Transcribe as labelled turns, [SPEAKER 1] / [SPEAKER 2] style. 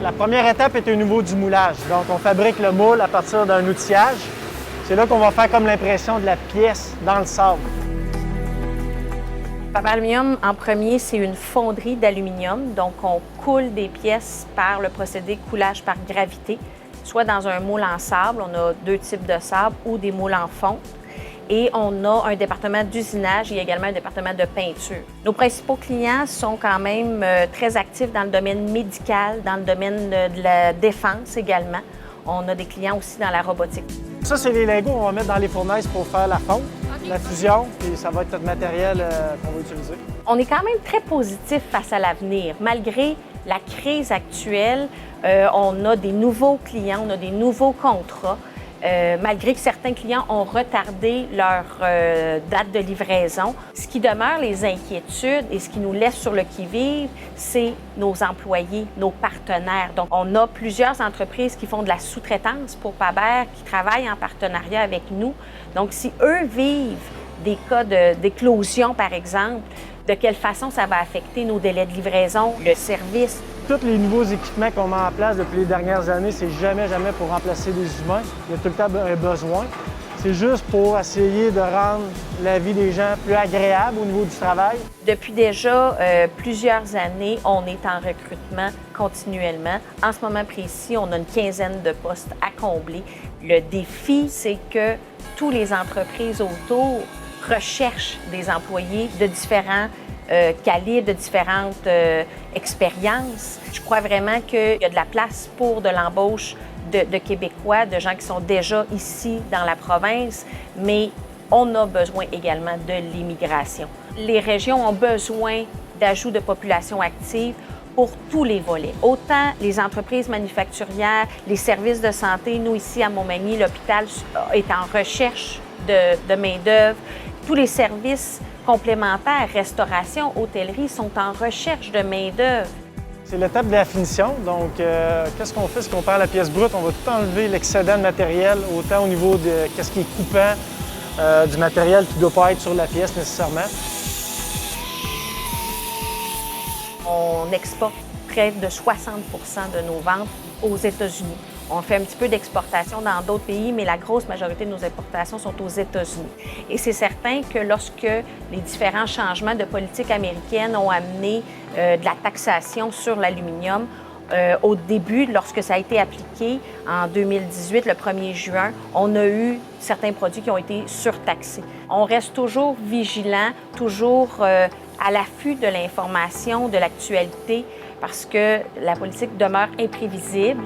[SPEAKER 1] La première étape est au niveau du moulage. Donc, on fabrique le moule à partir d'un outillage. C'est là qu'on va faire comme l'impression de la pièce dans le sable.
[SPEAKER 2] Faber Aluminium, en premier, c'est une fonderie d'aluminium. Donc, on coule des pièces par le procédé coulage par gravité, soit dans un moule en sable, on a 2 types de sable, ou des moules en fonte. Et on a un département d'usinage et également un département de peinture. Nos principaux clients sont quand même très actifs dans le domaine médical, dans le domaine de la défense également. On a des clients aussi dans la robotique.
[SPEAKER 1] Ça, c'est les lingots qu'on va mettre dans les fournaises pour faire la fonte, la fusion, puis ça va être notre matériel qu'on va utiliser.
[SPEAKER 2] On est quand même très positif face à l'avenir. Malgré la crise actuelle, on a des nouveaux clients, on a des nouveaux contrats. Malgré que certains clients ont retardé leur date de livraison. Ce qui demeure les inquiétudes et ce qui nous laisse sur le qui-vive, c'est nos employés, nos partenaires. Donc, on a plusieurs entreprises qui font de la sous-traitance pour Faber, qui travaillent en partenariat avec nous. Donc, si eux vivent des cas d'éclosion, par exemple, de quelle façon ça va affecter nos délais de livraison, le service?
[SPEAKER 1] Tous les nouveaux équipements qu'on met en place depuis les dernières années, c'est jamais pour remplacer les humains. Il y a tout le temps un besoin. C'est juste pour essayer de rendre la vie des gens plus agréable au niveau du travail.
[SPEAKER 2] Depuis déjà plusieurs années, on est en recrutement continuellement. En ce moment précis, on a une quinzaine de postes à combler. Le défi, c'est que toutes les entreprises autour recherchent des employés de différents calibres, de différentes expériences. Je crois vraiment qu'il y a de la place pour de l'embauche de Québécois, de gens qui sont déjà ici dans la province, mais on a besoin également de l'immigration. Les régions ont besoin d'ajout de population active pour tous les volets. Autant les entreprises manufacturières, les services de santé, nous ici à Montmagny, l'hôpital est en recherche de main-d'œuvre. Tous les services complémentaires, restauration, hôtellerie, sont en recherche de main-d'œuvre.
[SPEAKER 1] C'est l'étape de la finition. Donc, qu'est-ce qu'on fait? C'est qu'on perd la pièce brute. On va tout enlever l'excédent de matériel, autant au niveau de qu'est-ce qui est coupant, du matériel qui ne doit pas être sur la pièce nécessairement.
[SPEAKER 2] On exporte près de 60 de nos ventes aux États-Unis. On fait un petit peu d'exportation dans d'autres pays, mais la grosse majorité de nos importations sont aux États-Unis. Et c'est certain que lorsque les différents changements de politique américaine ont amené de la taxation sur l'aluminium, au début, lorsque ça a été appliqué en 2018, le 1er juin, on a eu certains produits qui ont été surtaxés. On reste toujours vigilant, toujours à l'affût de l'information, de l'actualité, parce que la politique demeure imprévisible.